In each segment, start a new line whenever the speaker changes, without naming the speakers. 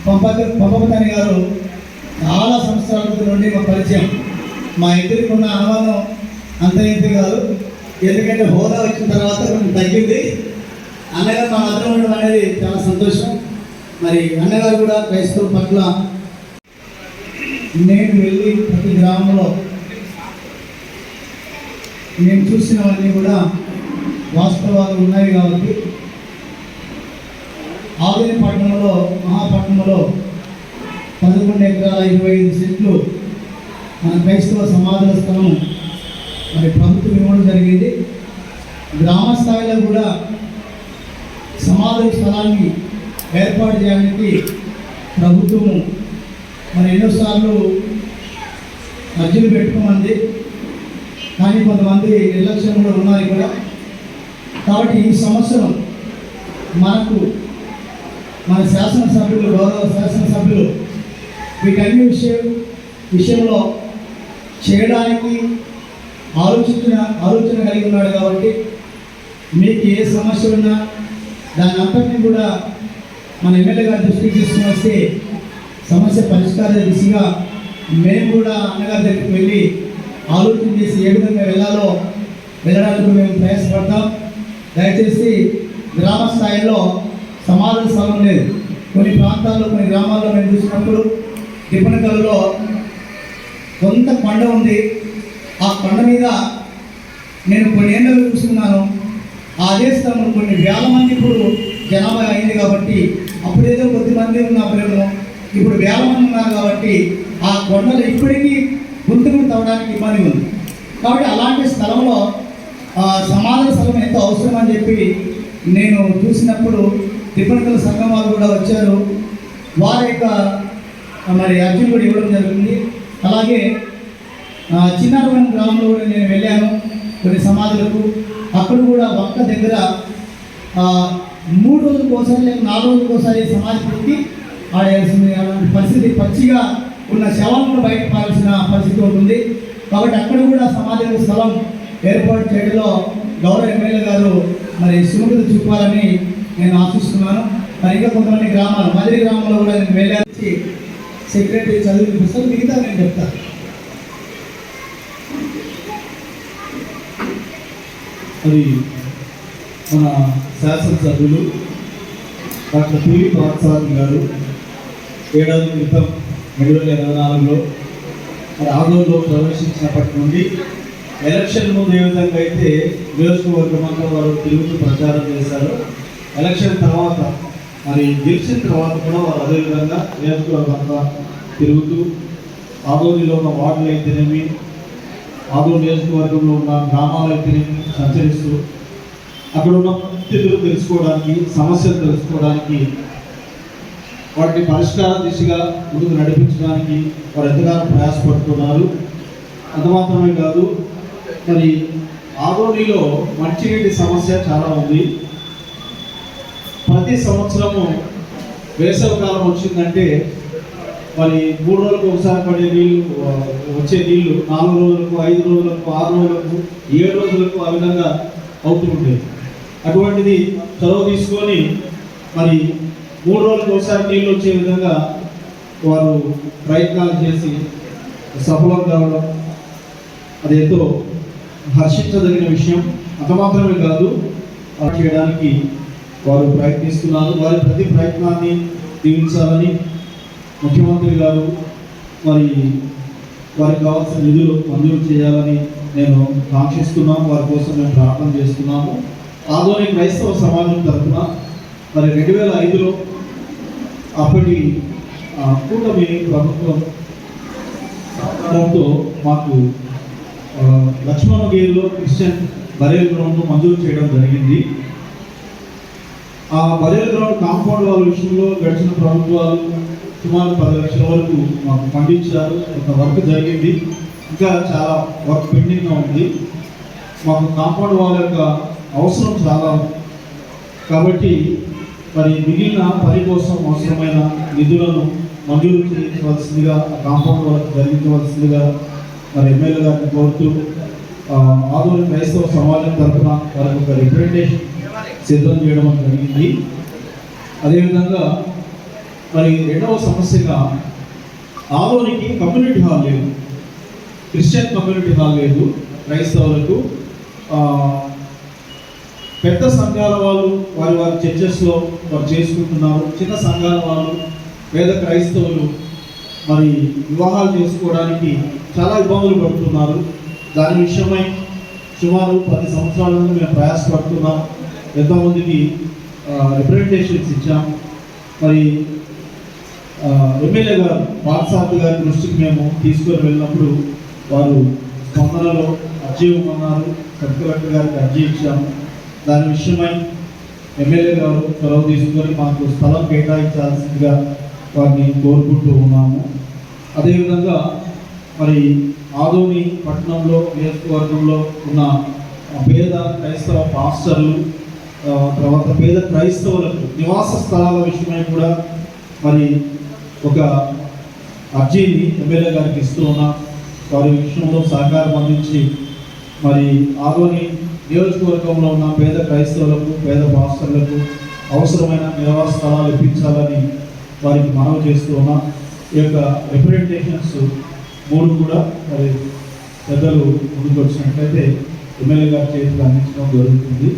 పంపమతాని గారు చాలా సంవత్సరాల నుండి మా పరిచయం. మా ఇద్దరికి ఉన్న అనుబంధం అంత ఇంటి కాదు, ఎందుకంటే హోదా వచ్చిన తర్వాత కొంచెం తగ్గింది. అన్నగారు మా మధ్య ఉండడం అనేది చాలా సంతోషం. మరి అన్నగారు కూడా క్రైస్తవుల పట్ల నేను వెళ్ళి ప్రతి గ్రామంలో నేను చూసినవన్నీ కూడా వాస్తవాలు ఉన్నాయి కాబట్టి ఆవేలి పట్టణంలో మహాపట్నంలో 11 ఎకరాల 25 సెంట్లు మన క్రైస్తవ సమాధుల స్థలం మరి ప్రభుత్వం ఇవ్వడం జరిగింది. గ్రామ స్థాయిలో కూడా సమాధుల స్థలాన్ని ఏర్పాటు చేయడానికి ప్రభుత్వము మరి ఎన్నోసార్లు అర్జీలు పెట్టుకోమంది, కానీ కొంతమంది నిర్లక్ష్యం కూడా ఉన్నారు ఇక్కడ. కాబట్టి ఈ సంవత్సరం మనకు మన శాసనసభ్యులు, గౌరవ శాసనసభ్యులు వీటన్ని విషయంలో చేయడానికి ఆలోచన కలిగి ఉన్నాడు. కాబట్టి మీకు ఏ సమస్య ఉన్నా దాని అంతటినీ కూడా మన ఎమ్మెల్యే గారి దృష్టికి తీసుకుని వస్తే సమస్య పరిష్కార దిశగా మేము కూడా అన్నగారి దగ్గరికి వెళ్ళి ఆలోచన చేసి ఏ విధంగా వెళ్ళడానికి మేము ప్రయాసపడతాం. దయచేసి గ్రామ స్థాయిలో సమాధాన స్థలం లేదు. కొన్ని ప్రాంతాల్లో, కొన్ని గ్రామాల్లో మేము చూసినప్పుడు టిప్పనకల్లో కొంత కొండ ఉంది. ఆ కొండ మీద నేను కొన్ని ఏళ్ళు చూసుకున్నాను. అదే స్థలంలో కొన్ని వేల మంది ఇప్పుడు జనాభా అయింది కాబట్టి, అప్పుడేదో కొద్దిమంది ఉన్నప్పుడేమో ఇప్పుడు వేల మంది ఉన్నారు కాబట్టి ఆ కొండలు ఇప్పటికీ గుంతుకు తవ్వడానికి ఇబ్బంది ఉంది. కాబట్టి అలాంటి స్థలంలో సమాధాన స్థలం ఎంతో అవసరం అని చెప్పి నేను చూసినప్పుడు టిప్పనకల సంఘం వాళ్ళు కూడా వచ్చారు. వారి యొక్క మరి అర్జీలు కూడా ఇవ్వడం జరిగింది. అలాగే చిన్నారవరం గ్రామంలో కూడా నేను వెళ్ళాను కొన్ని సమాధులకు. అక్కడ కూడా ఒక్క దగ్గర 3 రోజులకు ఒకసారి లేక 4 రోజులకు ఒకసారి సమాధి పెట్టి పరిస్థితి పచ్చిగా ఉన్న శవాలను కూడా బయట పాల్సిన పరిస్థితి ఉంటుంది. కాబట్టి అక్కడ కూడా సమాధి స్థలం ఏర్పాటు చేయడంలో గౌరవ ఎమ్మెల్యే గారు మరి సుముఖత చూపాలని నేను ఆశిస్తున్నాను. మరి ఇంకా కొంతమంది గ్రామాలు, మదిరి గ్రామంలో కూడా నేను వెళ్ళాల్సి సెక్రటరీ చదివిన పుస్తకం మిగతా నేను చెప్తాను.
అది మన శాసనసభ్యులు డాక్టర్ పివి పార్థసారథి గారు ఏడాది క్రితం 2024లో మరి ఆదోళనలో ప్రవేశించినప్పటి నుండి ఎలక్షన్ ముందు ఏ విధంగా అయితే నియోజకవర్గం అంతా వారు తిరుగుతూ ప్రచారం చేశారు, ఎలక్షన్ తర్వాత మరి గెలిచిన తర్వాత కూడా వారు అదేవిధంగా నియోజకవర్గం అంతా తిరుగుతూ ఆదోళనలో ఉన్న వార్డులు అయితేనేమి, ఆదోళన నియోజకవర్గంలో ఉన్న గ్రామాలు అయితేనేమి సంచరిస్తూ అక్కడ ఉన్న పరిస్థితులు తెలుసుకోవడానికి, సమస్యలు తెలుసుకోవడానికి, వాటిని పరిష్కార దిశగా ముందుకు నడిపించడానికి వారు ఎంతగానో ప్రయాసపడుతున్నారు. అంత మాత్రమే కాదు, మరి ఆదోనిలో మంచినీటి సమస్య చాలా ఉంది. ప్రతి సంవత్సరము వేసవికాలం వచ్చిందంటే మరి 3 రోజులకు ఒకసారి పడే నీళ్ళు వచ్చే నీళ్లు 4 రోజులకు, 5 రోజులకు, 6 రోజులకు, 7 రోజులకు ఆ విధంగా అవుతుంటాయి. అటువంటిది చొరవ తీసుకొని మరి 3 రోజులకు ఒకసారి నీళ్ళు వచ్చే విధంగా వారు ప్రయత్నాలు చేసి సఫలం కావడం అది ఎంతో హర్షించదగిన విషయం. అంత మాత్రమే కాదు, చేయడానికి వారు ప్రయత్నిస్తున్నారు. వారి ప్రతి ప్రయత్నాన్ని దీవించాలని ముఖ్యమంత్రి గారు మరి వారికి కావాల్సిన నిధులు మంజూరు చేయాలని నేను కాంక్షిస్తున్నాము. వారి కోసం మేము ప్రార్థన చేస్తున్నాము. ఆదోని క్రైస్తవ సమాజం తరఫున మరి 2005లో అప్పటి కూటమి ప్రభుత్వం సహకారంతో మాకు లక్ష్మణగిరిలో క్రిస్టియన్ బరేల్ గ్రౌండ్ మంజూరు చేయడం జరిగింది. ఆ బరేల్ గ్రౌండ్ కాంపౌండ్ వాళ్ళ విషయంలో గడిచిన ప్రభుత్వాలు సుమారు 10 లక్షల వరకు మాకు పండించారు. కొంత వర్క్ జరిగింది, ఇంకా చాలా వర్క్ పెండింగ్గా ఉంది. మాకు కాంపౌండ్ వాళ్ళ యొక్క అవసరం చాలా ఉంది. కాబట్టి మరి మిగిలిన పని కోసం అవసరమైన నిధులను మంజూరు చేయించవలసిందిగా, కాంపౌండ్ వర్క్ జరిగించవలసిందిగా మరి ఎమ్మెల్యే గారిని కోరుతూ ఆదోని క్రైస్తవ సమాజం తరఫున వారికి ఒక రిప్రజెంటేషన్ సిద్ధం చేయడం జరిగింది. అదేవిధంగా మరి రెండవ సమస్యగా ఆదోనికి కమ్యూనిటీ హాల్ లేదు, క్రిస్టియన్ కమ్యూనిటీ హాల్ లేదు. క్రైస్తవులకు పెద్ద సంఘాల వాళ్ళు వారి వారి చర్చెస్లో వారు చేసుకుంటున్నారు. చిన్న సంఘాల వాళ్ళు పేద క్రైస్తవులు మరి వివాహాలు చేసుకోవడానికి చాలా ఇబ్బందులు పడుతున్నారు. దాని విషయమై సుమారు 10 సంవత్సరాల నుండి మేము ప్రయాసపడుతున్నాం. ఎంతోమందికి రిప్రజెంటేషన్స్ ఇచ్చాం. మరి ఎమ్మెల్యే గారు పార్సార్థి గారి దృష్టికి మేము తీసుకొని వెళ్ళినప్పుడు వారు స్పందనలో అర్జీ ఇవ్వమన్నారు. సబ్ కలెక్టర్ గారికి అర్జీ ఇచ్చాము. దాని విషయమై ఎమ్మెల్యే గారు చొరవ తీసుకొని మాకు స్థలం కేటాయించాల్సిందిగా వారిని కోరుకుంటూ ఉన్నాము. అదేవిధంగా మరి ఆదోని పట్టణంలో నియోజకవర్గంలో ఉన్న పేద క్రైస్తవ పాస్టర్లు, తర్వాత పేద క్రైస్తవులకు నివాస స్థలాల విషయమై కూడా మరి ఒక అర్జీని ఎమ్మెల్యే గారికి ఇస్తూ ఉన్నాం. వారి విషయంలో సహకారం అందించి మరి ఆదోని నియోజకవర్గంలో ఉన్న పేద క్రైస్తవులకు, పేద పాస్టర్లకు అవసరమైన నివాస స్థలాలు ఇప్పించాలని వారికి మనవి చేస్తూ ఉన్నాం. ఈ యొక్క రిప్రజెంటేషన్స్ 3 కూడా మరి పెద్దలు ముందుకు వచ్చినట్లయితే ఎమ్మెల్యే గారి చేతికి అందించడం జరుగుతుంది.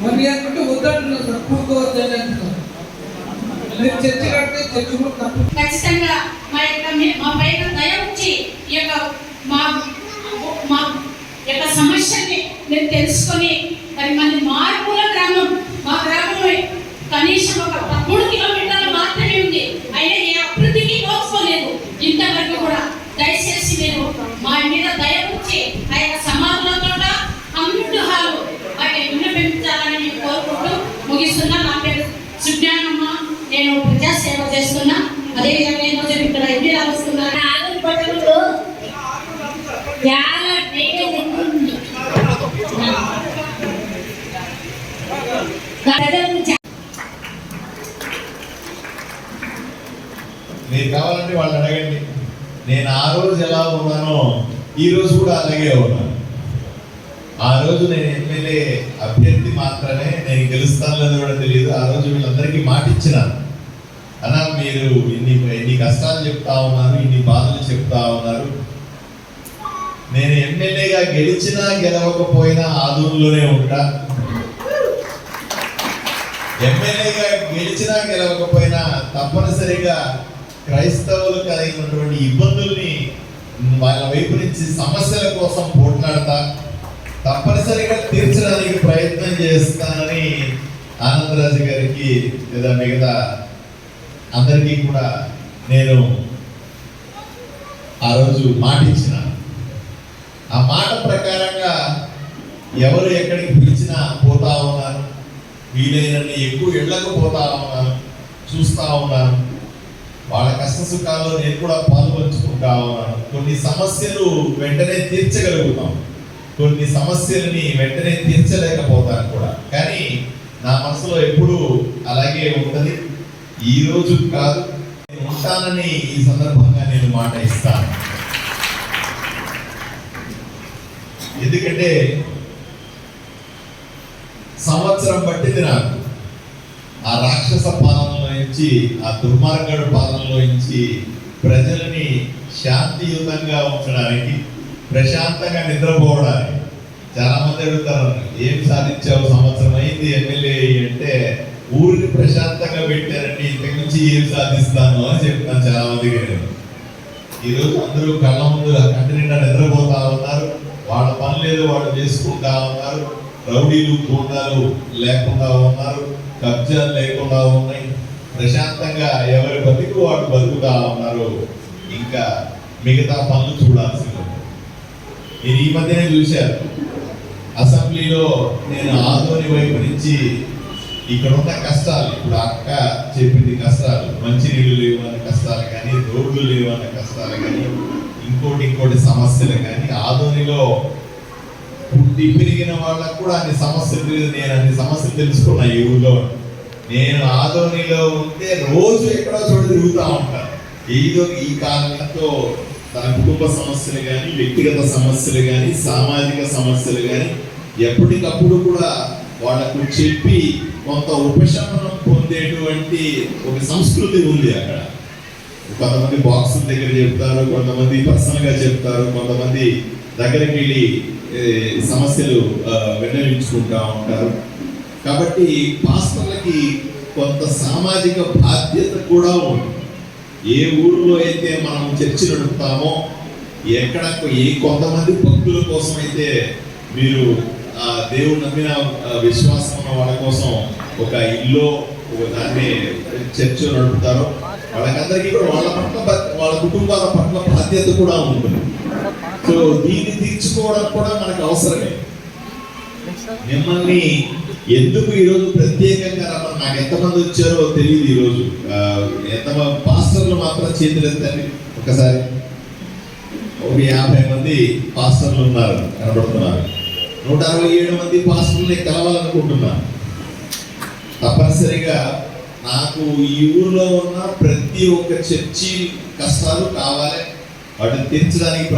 మరి అంటే వద్దంటున్నారు సార్, కూడుకోవద్దని అంటున్నారు. మీరు చర్చ కడితే చర్చ కూడా తప్పు.
ఖచ్చితంగా మా పైన దయ ఉంచి ఈ యొక్క మా యొక్క సమస్యని మీరు తెలుసుకొని మరి మన మారుమూల గ్రామం, మా గ్రామంలో కనీసం ఒక 13 కిలోమీటర్లు మాత్రమే ఉంది. అయినా ఏ అభివృద్ధికి నోచుకోలేదు ఇంతవరకు కూడా. దయచేసి మీరు మా మీద దయ ఉంచి ఆ యొక్క సమాధులతో కమ్యూనిటీ హాల్ వాటిని విన్నపించాలని నేను కోరుకుంటూ ముగిస్తున్నా. నా పేరు సుజ్ఞానమ్మ, నేను ప్రజాసేవ చేస్తున్నా. అదేవిధంగా ఈరోజు ఇక్కడ ఎన్ని రాస్తున్నాను ఆదోని పట్టణంలో చాలా
మీరు కావాలంటే వాళ్ళు అడగండి. నేను ఆ రోజు ఎలా ఉన్నానో ఈ రోజు కూడా అలాగే ఉన్నాను. ఆ రోజు నేను ఎమ్మెల్యే అభ్యర్థి మాత్రమే, నేను గెలుస్తానని కూడా తెలియదు. ఆ రోజు వీళ్ళందరికీ మాట ఇచ్చినాను. అన్నా మీరు ఇన్ని కష్టాలు చెప్తా ఉన్నారు, ఇన్ని బాధలు చెప్తా ఉన్నారు. నేను ఎమ్మెల్యేగా గెలిచినా గెలవకపోయినా ఆదోనిలోనే ఉంటా. ఎమ్మెల్యేగా గెలిచినా గెలవకపోయినా తప్పనిసరిగా క్రైస్తవులకు కలిగినటువంటి ఇబ్బందుల్ని వాళ్ళ వైపు నుంచి సమస్యల కోసం పోట్లాడతా, తప్పనిసరిగా తీర్చడానికి ప్రయత్నం చేస్తానని ఆనందరాజు గారికి లేదా మిగతా అందరికీ కూడా నేను ఆ రోజు మాట ఇచ్చిన. ఆ మాట ప్రకారంగా ఎవరు ఎక్కడికి పిలిచినా పోతా ఉన్నారు. వీలైనన్ని ఎక్కువ ఇళ్లకు పోతా ఉన్నాను, చూస్తూ ఉన్నాను. వాళ్ళ కష్ట సుఖాల్లో నేను కూడా పాల్పంచుకుంటా ఉన్నాను. కొన్ని సమస్యలు వెంటనే తీర్చగలుగుతాం, కొన్ని సమస్యలని వెంటనే తీర్చలేకపోతాను కూడా. కానీ నా మనసులో ఎప్పుడూ అలాగే ఉంటుంది. ఈ రోజు కాదు, నేను ఉంటానని ఈ సందర్భంగా నేను మాట ఇస్తాను. ఎందుకంటే సంవత్సరం పట్టింది నాకు ఆ రాక్షస పాలనలో నుంచి, ఆ దుర్మార్గుడు పాలనలో నుంచి ప్రజలని శాంతియుతంగా ఉంచడానికి, ప్రశాంతంగా నిద్రపోవడానికి. చాలా మంది అడుగుతారు, ఏం సాధించావు, సంవత్సరం అయింది ఎమ్మెల్యే అంటే. ఊరిని ప్రశాంతంగా పెట్టారండి, ఇంతకు నుంచి ఏం సాధిస్తాను అని చెప్తాను చాలా మందికి. ఈరోజు అందరూ కళ్ళ ముందు కంటి నిండా నిద్రపోతా ఉన్నారు. వాళ్ళ పని లేదు వాళ్ళు చేసుకుంటా ఉన్నారు. రౌడీలు గూండాలు లేకుండా ఉన్నారు, కబ్జాలు లేకుండా ఉన్నాయి. ప్రశాంతంగా ఎవరి బతుకు వాడు బతుకుతా ఉన్నారు. ఇంకా మిగతా పనులు చూడాల్సింది. మీరు ఈ మధ్యనే చూశారు, అసెంబ్లీలో నేను ఆదోని వైపు నుంచి ఇక్కడ ఉన్న కష్టాలు, ఇప్పుడు అక్క చెప్పింది కష్టాలు, మంచినీళ్ళు లేవు అన్న కష్టాలు కానీ, రోడ్లు లేవు అన్న కష్టాలు కానీ, ఇంకోటి సమస్యలు కానీ, ఆదోనిలో పుట్టి పెరిగిన వాళ్ళకు కూడా అన్ని సమస్యలు తెలియదు. నేను అన్ని సమస్యలు తెలుసుకున్నా ఈ ఊళ్ళో. నేను ఆదోనిలో ఉంటే రోజు ఎక్కడో చోట తిరుగుతూ ఉంటాను. ఏదో ఈ కారణంతో తన కుటుంబ సమస్యలు కానీ, వ్యక్తిగత సమస్యలు కానీ, సామాజిక సమస్యలు కానీ ఎప్పటికప్పుడు కూడా వాళ్ళకు చెప్పి కొంత ఉపశమనం పొందేటువంటి ఒక సంస్కృతి ఉంది అక్కడ. కొంతమంది బాక్సుల దగ్గర చెప్తారు, కొంతమంది పర్సనల్గా చెప్తారు, కొంతమంది దగ్గరికి వెళ్ళి సమస్యలు విన్నవించుకుంటా ఉంటారు. కాబట్టి పాస్టర్లకి కొంత సామాజిక బాధ్యత కూడా ఉంది. ఏ ఊరిలో అయితే మనం చర్చి నడుపుతామో, ఎక్కడ కొంతమంది భక్తుల కోసం అయితే మీరు దేవుడు నమ్మిన విశ్వాసం ఉన్న వాళ్ళ కోసం ఒక ఇల్లు, ఒక దాన్ని చర్చ్ నడుపుతారో వాళ్ళకందరికీ కూడా వాళ్ళ కుటుంబాల పట్ల బాధ్యత కూడా ఉంటుంది. సో దీన్ని తీర్చుకోవడం కూడా మనకు అవసరమే. మిమ్మల్ని ఎందుకు ఈరోజు ప్రత్యేకంగా రమ్మని నాకు ఎంతమంది వచ్చారో తెలియదు. ఈరోజు ఎంతమంది పాస్టర్లు మాత్రం చేతులు ఎత్తండి ఒకసారి. ఒక 50 మంది పాస్టర్లు ఉన్నారు, కనబడుతున్నారు. 167 మంది పాస్టర్ని కలవాలనుకుంటున్నాను. తప్పనిసరిగా నాకు ఈ ఊర్లో ఉన్న ప్రతి ఒక్క చర్చి కష్టాలు కావాలి, వాటిని తీర్చడానికి